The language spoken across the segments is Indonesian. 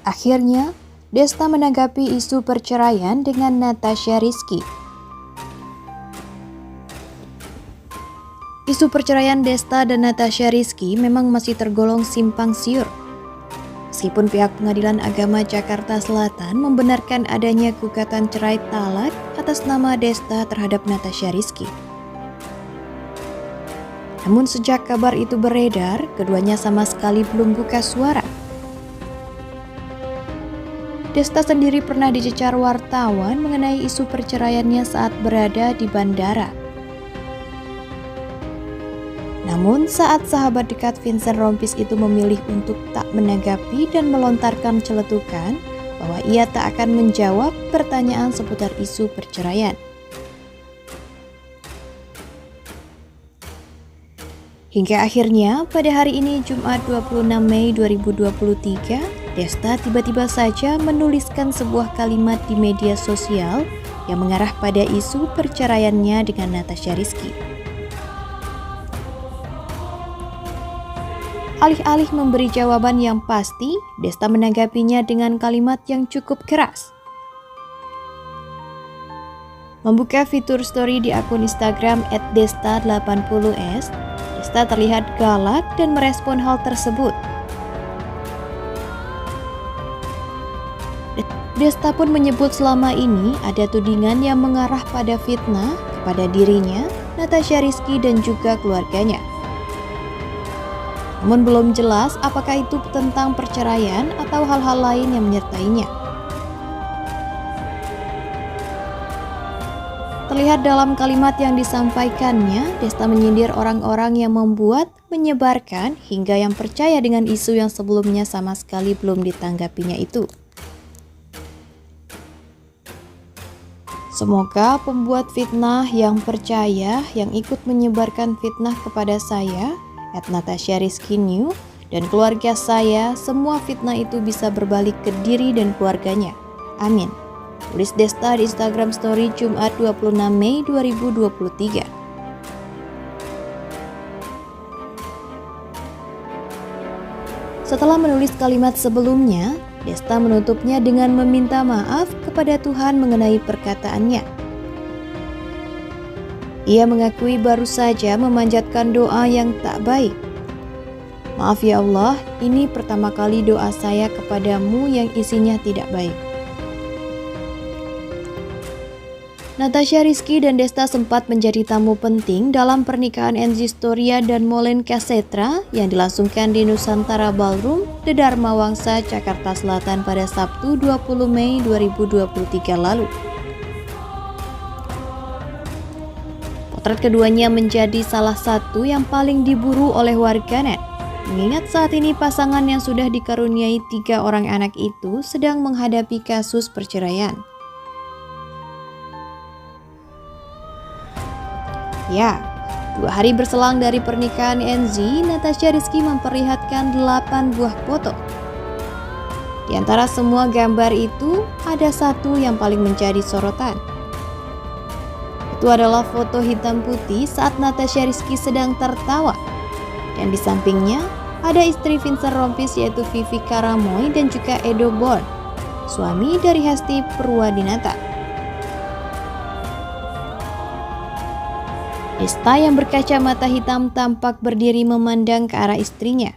Akhirnya, Desta menanggapi isu perceraian dengan Natasha Rizky. Isu perceraian Desta dan Natasha Rizky memang masih tergolong simpang siur. Meskipun pihak Pengadilan Agama Jakarta Selatan membenarkan adanya gugatan cerai talak atas nama Desta terhadap Natasha Rizky. Namun sejak kabar itu beredar, keduanya sama sekali belum buka suara. Desta sendiri pernah dicecar wartawan mengenai isu perceraiannya saat berada di bandara. Namun saat sahabat dekat Vincent Rompis itu memilih untuk tak menanggapi dan melontarkan celetukan bahwa ia tak akan menjawab pertanyaan seputar isu perceraian. Hingga akhirnya pada hari ini Jumat 26 Mei 2023, Desta tiba-tiba saja menuliskan sebuah kalimat di media sosial yang mengarah pada isu perceraiannya dengan Natasha Rizky. Alih-alih memberi jawaban yang pasti, Desta menanggapinya dengan kalimat yang cukup keras. Membuka fitur story di akun Instagram @desta80s, Desta terlihat galak dan merespon hal tersebut. Desta pun menyebut selama ini ada tudingan yang mengarah pada fitnah kepada dirinya, Natasha Rizky dan juga keluarganya. Namun belum jelas apakah itu tentang perceraian atau hal-hal lain yang menyertainya. Terlihat dalam kalimat yang disampaikannya, Desta menyindir orang-orang yang membuat, menyebarkan, hingga yang percaya dengan isu yang sebelumnya sama sekali belum ditanggapinya itu. Semoga pembuat fitnah yang percaya yang ikut menyebarkan fitnah kepada saya, @Natasha Rizky New, dan keluarga saya, semua fitnah itu bisa berbalik ke diri dan keluarganya. Amin. Tulis Desta di Instagram Story Jumat 26 Mei 2023. Setelah menulis kalimat sebelumnya, Desta menutupnya dengan meminta maaf kepada Tuhan mengenai perkataannya. Ia mengakui baru saja memanjatkan doa yang tak baik. Maaf ya Allah, ini pertama kali doa saya kepadamu yang isinya tidak baik. Natasha Rizky dan Desta sempat menjadi tamu penting dalam pernikahan Enzi Storia dan Molen Kasetra yang dilangsungkan di Nusantara Ballroom, The Dharma Wangsa, Jakarta Selatan pada Sabtu 20 Mei 2023 lalu. Potret keduanya menjadi salah satu yang paling diburu oleh warganet, mengingat saat ini pasangan yang sudah dikaruniai 3 orang anak itu sedang menghadapi kasus perceraian. Ya, 2 hari berselang dari pernikahan Enzi, Natasha Rizky memperlihatkan 8 buah foto. Di antara semua gambar itu, ada satu yang paling menjadi sorotan. Itu adalah foto hitam putih saat Natasha Rizky sedang tertawa. Dan di sampingnya, ada istri Vincent Rompis yaitu Vivi Karamoy dan juga Edo Born, suami dari Hesti Purwadinata. Desta yang berkacamata hitam tampak berdiri memandang ke arah istrinya.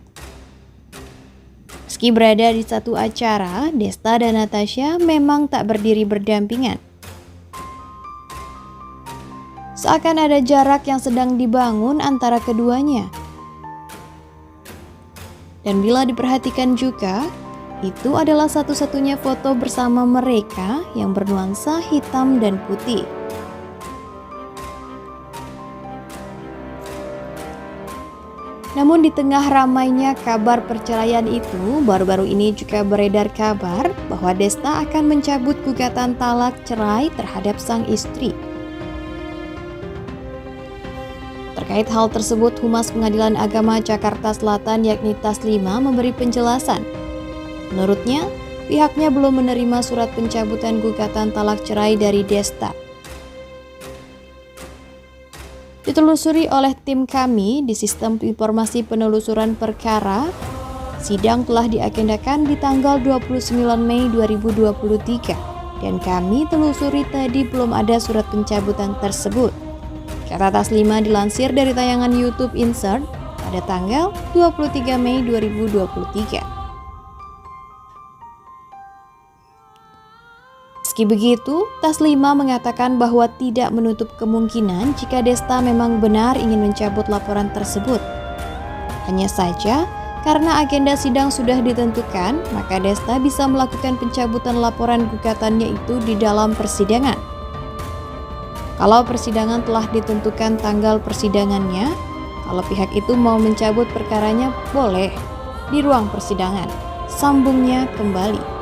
Meski berada di satu acara, Desta dan Natasha memang tak berdiri berdampingan. Seakan ada jarak yang sedang dibangun antara keduanya. Dan bila diperhatikan juga, itu adalah satu-satunya foto bersama mereka yang bernuansa hitam dan putih. Namun di tengah ramainya kabar perceraian itu, baru-baru ini juga beredar kabar bahwa Desta akan mencabut gugatan talak cerai terhadap sang istri. Terkait hal tersebut, Humas Pengadilan Agama Jakarta Selatan yakni Taslima memberi penjelasan. Menurutnya, pihaknya belum menerima surat pencabutan gugatan talak cerai dari Desta. Ditelusuri oleh tim kami di Sistem Informasi Penelusuran Perkara, sidang telah diagendakan di tanggal 29 Mei 2023 dan kami telusuri tadi belum ada surat pencabutan tersebut, kata Taslima dilansir dari tayangan YouTube Insert pada tanggal 23 Mei 2023. Meski begitu, Taslima mengatakan bahwa tidak menutup kemungkinan jika Desta memang benar ingin mencabut laporan tersebut. Hanya saja, karena agenda sidang sudah ditentukan, maka Desta bisa melakukan pencabutan laporan gugatannya itu di dalam persidangan. Kalau persidangan telah ditentukan tanggal persidangannya, kalau pihak itu mau mencabut perkaranya boleh di ruang persidangan, sambungnya kembali.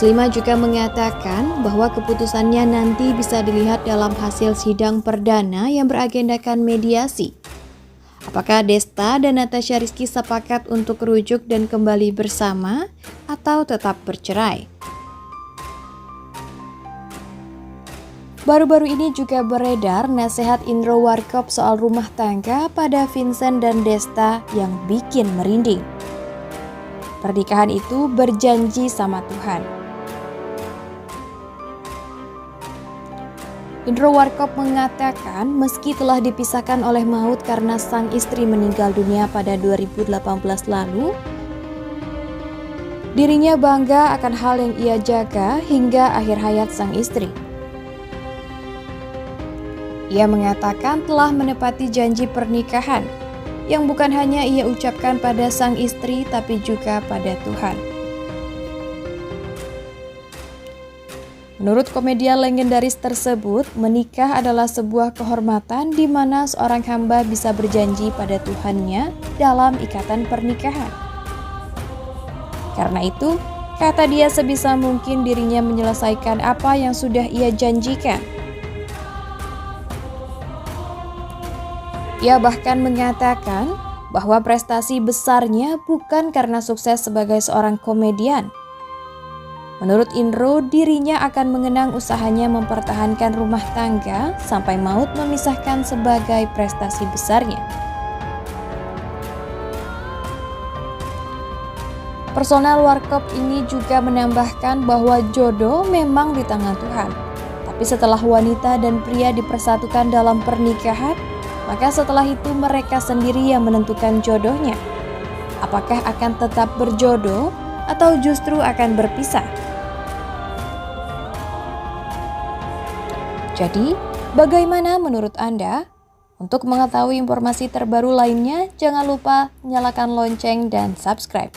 Taslima juga mengatakan bahwa keputusannya nanti bisa dilihat dalam hasil sidang perdana yang beragendakan mediasi. Apakah Desta dan Natasha Rizky sepakat untuk rujuk dan kembali bersama atau tetap bercerai? Baru-baru ini juga beredar nasihat Indro Warkop soal rumah tangga pada Vincent dan Desta yang bikin merinding. Pernikahan itu berjanji sama Tuhan. Indro Warkop mengatakan meski telah dipisahkan oleh maut karena sang istri meninggal dunia pada 2018 lalu, dirinya bangga akan hal yang ia jaga hingga akhir hayat sang istri. Ia mengatakan telah menepati janji pernikahan yang bukan hanya ia ucapkan pada sang istri tapi juga pada Tuhan. Menurut komedian legendaris tersebut, menikah adalah sebuah kehormatan di mana seorang hamba bisa berjanji pada Tuhannya dalam ikatan pernikahan. Karena itu, kata dia sebisa mungkin dirinya menyelesaikan apa yang sudah ia janjikan. Ia bahkan mengatakan bahwa prestasi besarnya bukan karena sukses sebagai seorang komedian. Menurut Indro, dirinya akan mengenang usahanya mempertahankan rumah tangga sampai maut memisahkan sebagai prestasi besarnya. Personal Warkop ini juga menambahkan bahwa jodoh memang di tangan Tuhan. Tapi setelah wanita dan pria dipersatukan dalam pernikahan, maka setelah itu mereka sendiri yang menentukan jodohnya. Apakah akan tetap berjodoh atau justru akan berpisah? Jadi, bagaimana menurut Anda? Untuk mengetahui informasi terbaru lainnya, jangan lupa nyalakan lonceng dan subscribe.